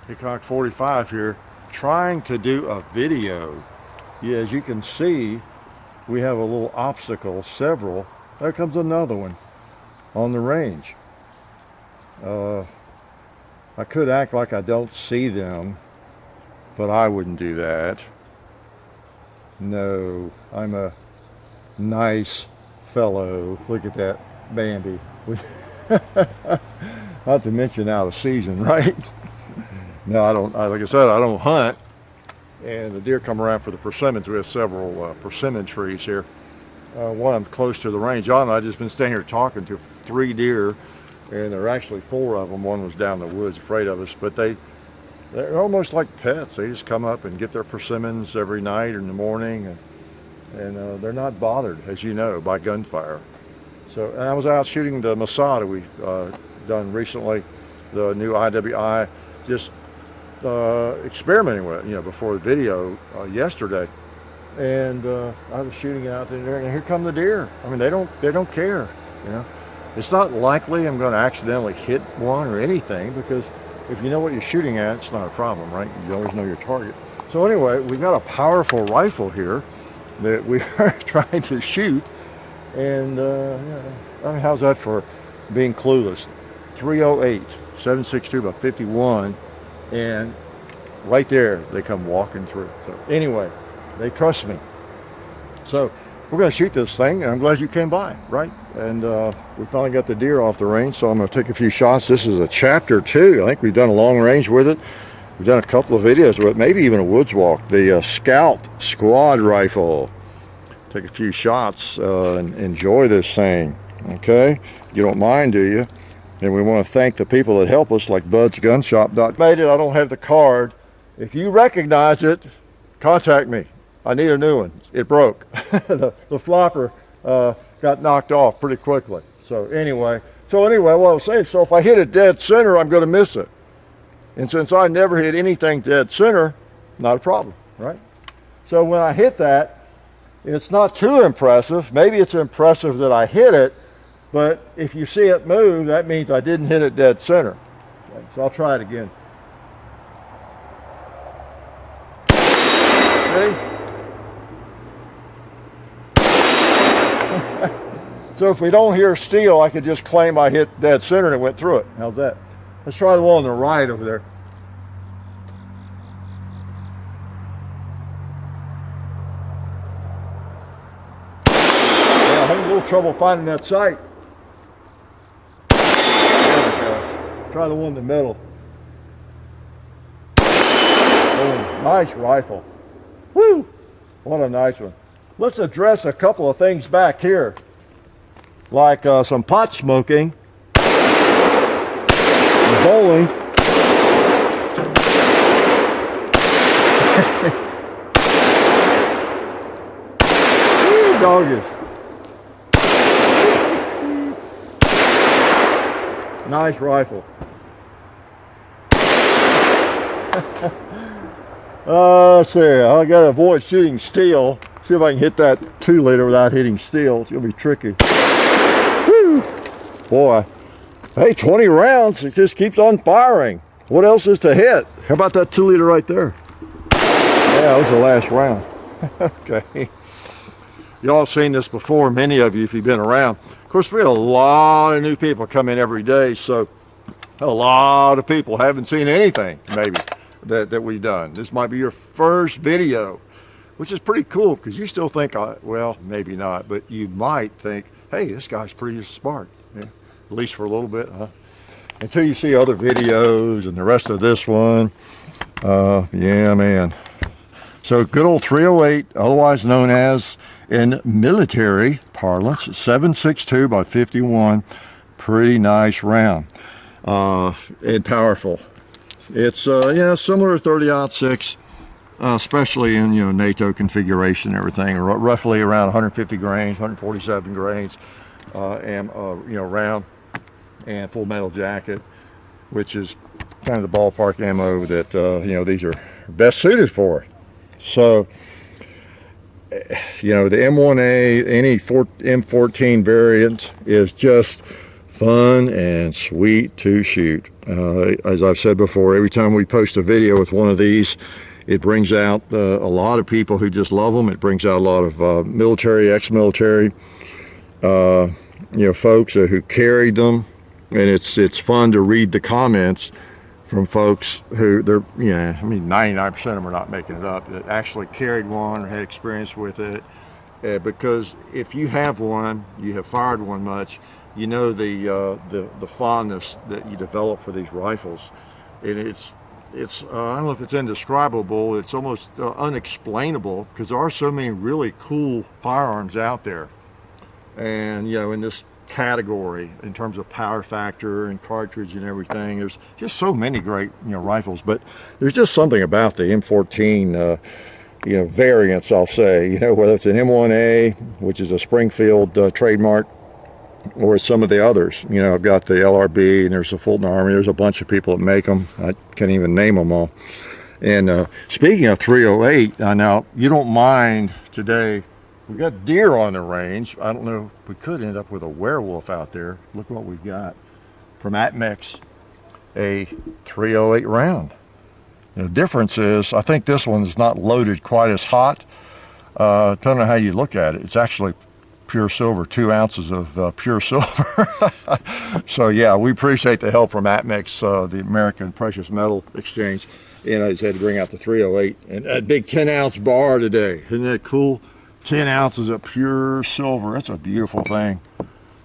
Hickok 45 here, trying to do a video. Yeah, as you can see, we have a little obstacle, several. There comes another one on the range. I could act like I don't see them, but I wouldn't do that. No, I'm a nice fellow. Look at that Bambi. Not to mention out of season, right? No, I don't. Like I said, I don't hunt, and the deer come around for the persimmons. We have several persimmon trees here. One of them close to the range. John and I just been standing here talking to 3 deer, and there are actually 4 of them. One was down in the woods, afraid of us, but they're almost like pets. They just come up and get their persimmons every night or in the morning, and they're not bothered, as you know, by gunfire. So, and I was out shooting the Masada we've done recently, the new IWI, just experimenting with it, before the video yesterday, and I was shooting it out there, and here come the deer. I mean, they don't care. It's not likely I'm going to accidentally hit one or anything, because if you know what you're shooting at, it's not a problem, right? You always know your target. So anyway, we've got a powerful rifle here that we are trying to shoot, and I mean, how's that for being clueless? 308, 7.62 by 51, and right there they come walking through. So anyway, they trust me. So we're going to shoot this thing, and I'm glad you came by, right? And we finally got the deer off the range, so I'm going to take a few shots. This is a chapter 2. I think we've done a long range with it. We've done a couple of videos with it, maybe even a woods walk. The Scout Squad Rifle. Take a few shots and enjoy this thing, okay? You don't mind, do you? And we want to thank the people that help us, like Bud's Gun Shop. Made it. I don't have the card. If you recognize it, contact me. I need a new one. It broke. the flopper got knocked off pretty quickly. So anyway, what I was saying, so if I hit it dead center, I'm going to miss it. And since I never hit anything dead center, not a problem, right? So when I hit that, it's not too impressive. Maybe it's impressive that I hit it, but if you see it move, that means I didn't hit it dead center. Okay, so I'll try it again. See? So if we don't hear steel, I could just claim I hit dead center and it went through it. How's that? Let's try the one on the right over there. Yeah, I'm having a little trouble finding that sight. There we go. Try the one in the middle. Oh, nice rifle. Woo! What a nice one. Let's address a couple of things back here, like some pot smoking, bowling, doggies. Nice rifle. Let's see, I gotta avoid shooting steel. See if I can hit that 2-liter without hitting steel. It's gonna be tricky. Woo! Boy, hey, 20 rounds, it just keeps on firing. What else is to hit? How about that 2-liter right there? Yeah, that was the last round. Okay. Y'all have seen this before, many of you, if you've been around. Of course, we have a lot of new people come in every day, so a lot of people haven't seen anything, maybe, that we've done. This might be your first video, which is pretty cool, because you still think, well, maybe not, but you might think, hey, this guy's pretty smart, yeah, at least for a little bit, huh? Until you see other videos and the rest of this one. Yeah, man. So good old 308, otherwise known as, in military parlance, 7.62 by 51. Pretty nice round, and powerful. It's similar to 30-06, especially in NATO configuration and everything. Roughly around 150 grains, 147 grains, round, and full metal jacket, which is kind of the ballpark ammo that these are best suited for. So, the M1A, any M14 variant is just fun and sweet to shoot. As I've said before, every time we post a video with one of these, it brings out a lot of people who just love them. It brings out a lot of military, ex-military, folks who carried them, and it's fun to read the comments from folks who 99% of them are not making it up, that actually carried one or had experience with it. Because if you have one, you have fired one much, you know the fondness that you develop for these rifles, and it's I don't know if it's indescribable. It's almost unexplainable, because there are so many really cool firearms out there, and in this category in terms of power factor and cartridge and everything, there's just so many great rifles. But there's just something about the M14 variants, I'll say, whether it's an M1A, which is a Springfield trademark, or some of the others. I've got the LRB, and there's the Fulton Army. There's a bunch of people that make them. I can't even name them all. And speaking of 308, now you don't mind today, we got deer on the range. I don't know, we could end up with a werewolf out there. Look what we've got from ATMEX, a 308 round. The difference is, I think this one is not loaded quite as hot. Depending on how you look at it, it's actually pure silver, 2 ounces of pure silver. So yeah, we appreciate the help from ATMEX, the American Precious Metal Exchange. And I just had to bring out the 308 and a big 10-ounce bar today. Isn't that cool? 10 ounces of pure silver. That's a beautiful thing.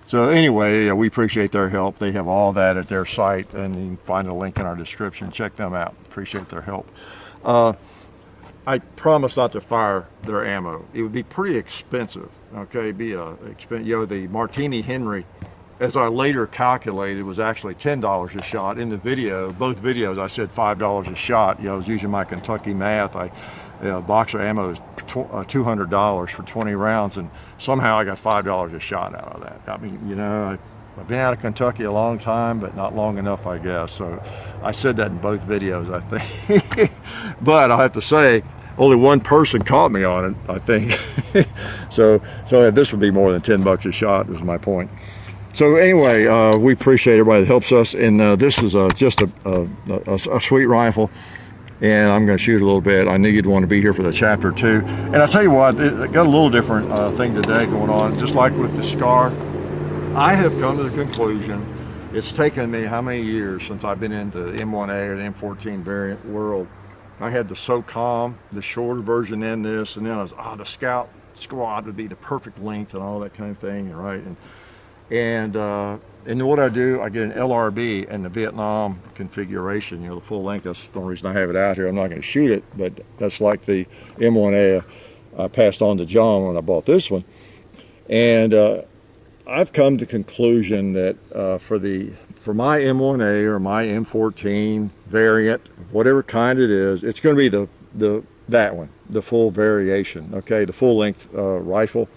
So anyway, we appreciate their help. They have all that at their site, and you can find a link in our description. Check them out. Appreciate their help. I promise not to fire their ammo. It would be pretty expensive. Okay, the Martini Henry, as I later calculated, was actually $10 a shot. In the video, both videos, I said $5 a shot. I was using my Kentucky math. Boxer ammo is $200 for 20 rounds, and somehow I got $5 a shot out of that. I mean, I've been out of Kentucky a long time, but not long enough, I guess. So I said that in both videos, I think. But I have to say, only one person caught me on it, I think. so this would be more than $10 a shot, is my point. So anyway, we appreciate everybody that helps us, and this is just a sweet rifle, and I'm going to shoot a little bit. I knew you'd want to be here for the chapter 2, and I tell you what, it got a little different thing today going on. Just like with the SCAR, I have come to the conclusion, it's taken me how many years since I've been into the M1A or the M14 variant world. I had the SOCOM, the shorter version in this, and then I was, the Scout Squad would be the perfect length and all that kind of thing, right? And what I do, I get an LRB and the Vietnam configuration, the full length. That's the only reason I have it out here. I'm not going to shoot it, but that's like the M1A I passed on to John when I bought this one. And I've come to the conclusion that for my M1A or my M14 variant, whatever kind it is, it's going to be that one, the full variation, okay, the full length rifle.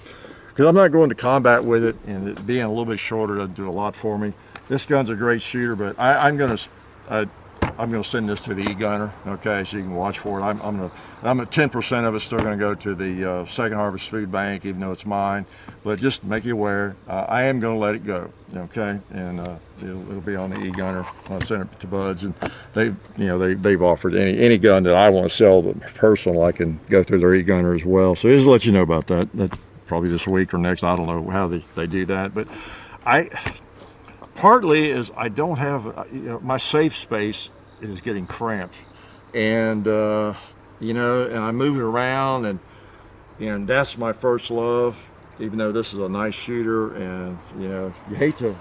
Because I'm not going to combat with it, and it being a little bit shorter doesn't do a lot for me. This gun's a great shooter, but I'm going to send this to the e-gunner, okay, so you can watch for it. I'm at 10% of it's still going to go to the Second Harvest Food Bank, even though it's mine. But just make you aware, I am going to let it go, okay, and it'll be on the e-gunner. I'll send it to Buds, and they've offered any gun that I want to sell, but personal, I can go through their e-gunner as well. So just to let you know about that. That's probably this week or next. I don't know how they do that, but partly is I don't have my safe space is getting cramped, and and I'm moving around, and that's my first love. Even though this is a nice shooter, and I hate to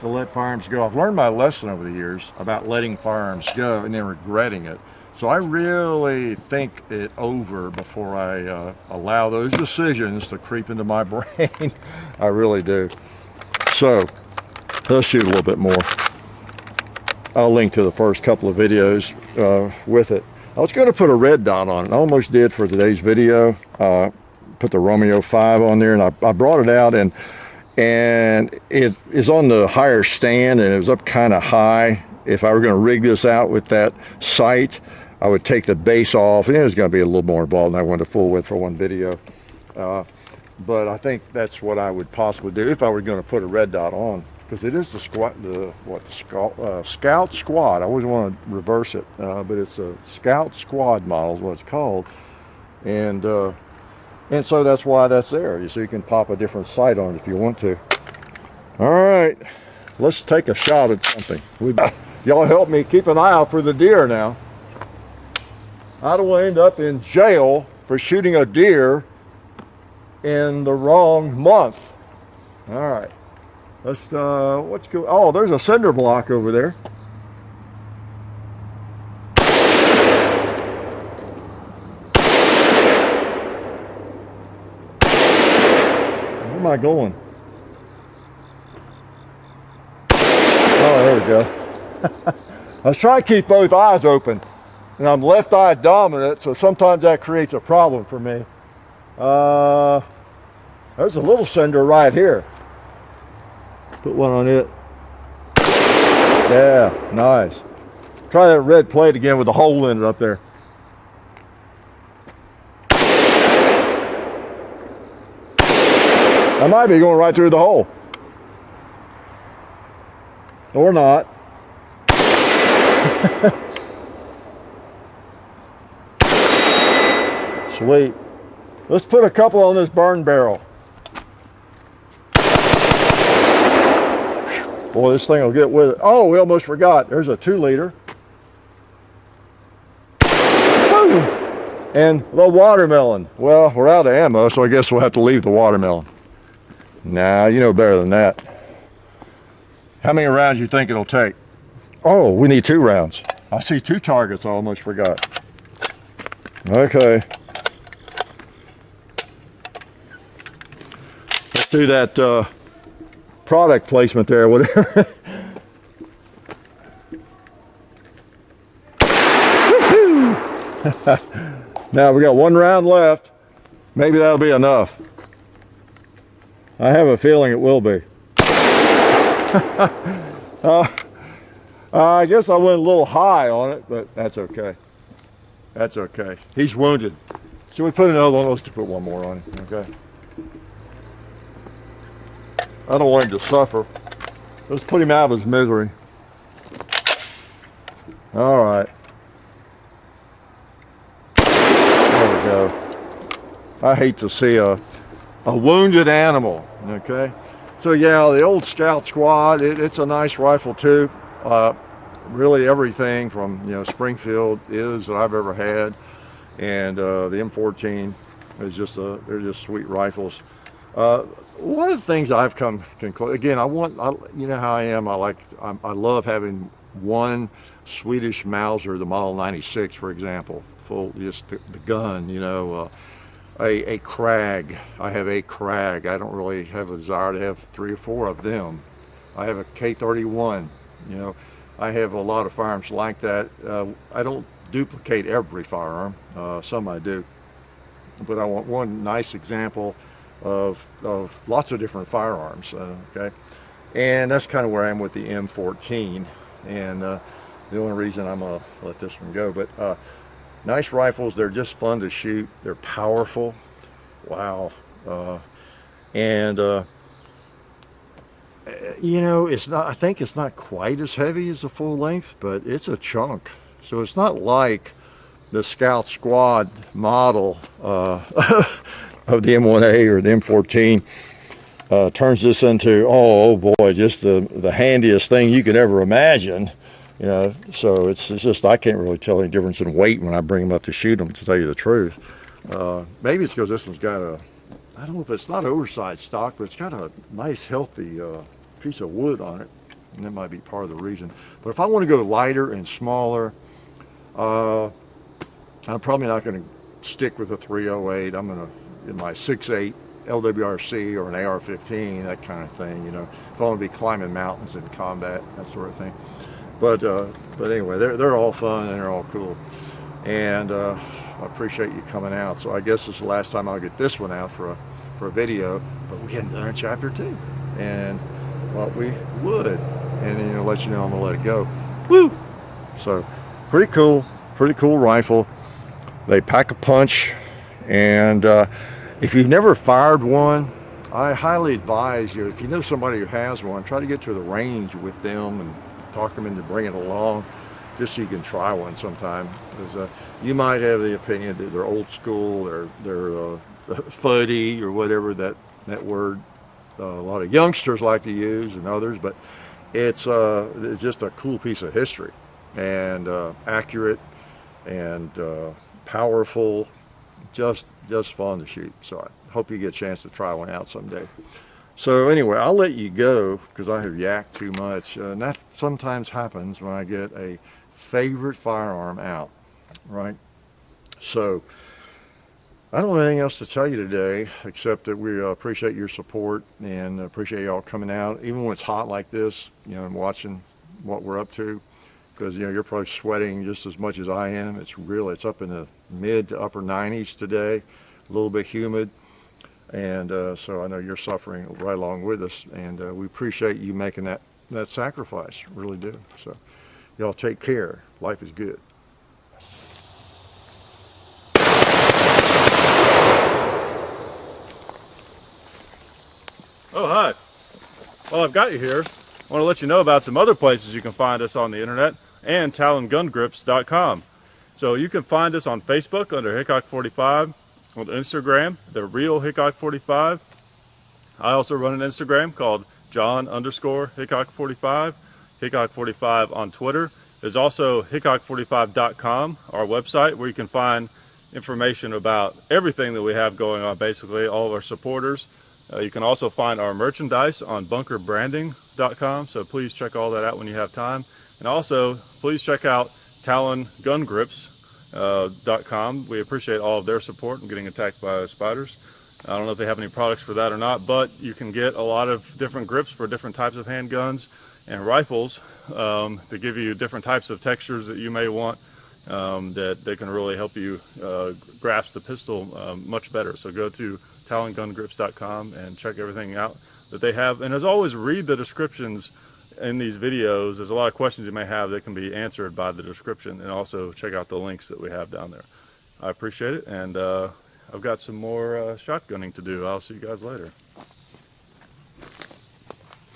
let firearms go. I've learned my lesson over the years about letting firearms go and then regretting it. So I really think it over before I allow those decisions to creep into my brain. I really do. So let's shoot a little bit more. I'll link to the first couple of videos with it. I was going to put a red dot on it. I almost did for today's video. Put the Romeo 5 on there, and I brought it out, and it is on the higher stand, and it was up kind of high. If I were going to rig this out with that sight, I would take the base off, and it was going to be a little more involved than I wanted to full width for one video. But I think that's what I would possibly do if I were going to put a red dot on. because it is the Scout Squad. I always want to reverse it, but it's a Scout Squad model is what it's called, and so that's why that's there. So you can pop a different sight on it if you want to. All right, let's take a shot at something. Y'all help me keep an eye out for the deer now. I don't want to end up in jail for shooting a deer in the wrong month. All right, let's go. Oh, there's a cinder block over there. Where am I going? Oh, there we go. I was trying to keep both eyes open, and I'm left eye dominant, so sometimes that creates a problem for me. There's a little cinder right here. Put one on it. Yeah, nice. Try that red plate again with a hole in it up there. I might be going right through the hole. Or not. Sweet. Let's put a couple on this burn barrel. Boy, this thing will get with it. Oh, we almost forgot. There's a 2-liter. And the watermelon. Well, we're out of ammo, so I guess we'll have to leave the watermelon. Nah, you know better than that. How many rounds you think it'll take? Oh, we need 2 rounds. I see 2 targets. I almost forgot. Okay. Let's do that product placement there, whatever. Now we got 1 round left. Maybe that'll be enough. I have a feeling it will be. I guess I went a little high on it, but that's okay. That's okay. He's wounded. Should we put another one? Let's put one more on him, okay? I don't want him to suffer. Let's put him out of his misery. All right. There we go. I hate to see a wounded animal, okay? So yeah, the old Scout Squad, it's a nice rifle too. Really everything from Springfield is that I've ever had, and the M14 is they're just sweet rifles. One of the things I've come to conclude, again, you know how I am. I love having one Swedish Mauser, the Model 96, for example, full just the gun. A Krag. I have a Krag. I don't really have a desire to have 3 or 4 of them. I have a K31. I have a lot of firearms like that. I don't duplicate every firearm. Some I do, but I want one nice example of lots of different firearms. Okay, and that's kind of where I am with the M14. And the only reason I'm gonna let this one go, but. Nice rifles, they're just fun to shoot. They're powerful. Wow. It's not, I think it's not quite as heavy as the full length, but it's a chunk. So it's not like the Scout Squad model of the M1A or the M14 turns this into, oh boy, just the handiest thing you could ever imagine. So it's just, I can't really tell any difference in weight when I bring them up to shoot them, to tell you the truth. Maybe it's because this one's got I don't know if it's not oversized stock, but it's got a nice healthy piece of wood on it, and that might be part of the reason. But if I want to go lighter and smaller, I'm probably not going to stick with a 308. I'm going to, in my 6.8 LWRC or an AR-15, that kind of thing, if I want to be climbing mountains in combat, that sort of thing. But anyway, they're all fun and they're all cool, and I appreciate you coming out. So I guess this is the last time I'll get this one out for a video. But we hadn't done a chapter 2, and thought we would, and let you know I'm gonna let it go. Woo! So pretty cool rifle. They pack a punch, and if you've never fired one, I highly advise you, if you know somebody who has one, try to get to the range with them and talk them into bringing it along, just so you can try one sometime. Because you might have the opinion that they're old school, they're fuddy or whatever that word a lot of youngsters like to use and others, but it's just a cool piece of history, and accurate and powerful, just fun to shoot. So I hope you get a chance to try one out someday. So anyway, I'll let you go because I have yacked too much, and that sometimes happens when I get a favorite firearm out, right? So I don't have anything else to tell you today except that we appreciate your support and appreciate y'all coming out, even when it's hot like this, and watching what we're up to, because you're probably sweating just as much as I am. It's up in the mid to upper 90s today, a little bit humid, and so I know you're suffering right along with us, and we appreciate you making that sacrifice, really do. So y'all take care. Life is good. Oh, hi. Well, I've got you here. I want to let you know about some other places you can find us on the internet and TalonGunGrips.com. So you can find us on Facebook under Hickok45, on Instagram, The Real Hickok45. I also run an Instagram called John_Hickok45, Hickok45 on Twitter. There's also Hickok45.com, our website, where you can find information about everything that we have going on, basically, all of our supporters. You can also find our merchandise on bunkerbranding.com, so please check all that out when you have time. And also, please check out TalonGunGrips.com. We appreciate all of their support in getting attacked by spiders. I don't know if they have any products for that or not, but you can get a lot of different grips for different types of handguns and rifles to give you different types of textures that you may want, that they can really help you grasp the pistol much better. So go to TalonGunGrips.com and check everything out that they have. And as always, read the descriptions in these videos. There's a lot of questions you may have that can be answered by the description, and also check out the links that we have down there. I appreciate it, and I've got some more shotgunning to do. I'll see you guys later.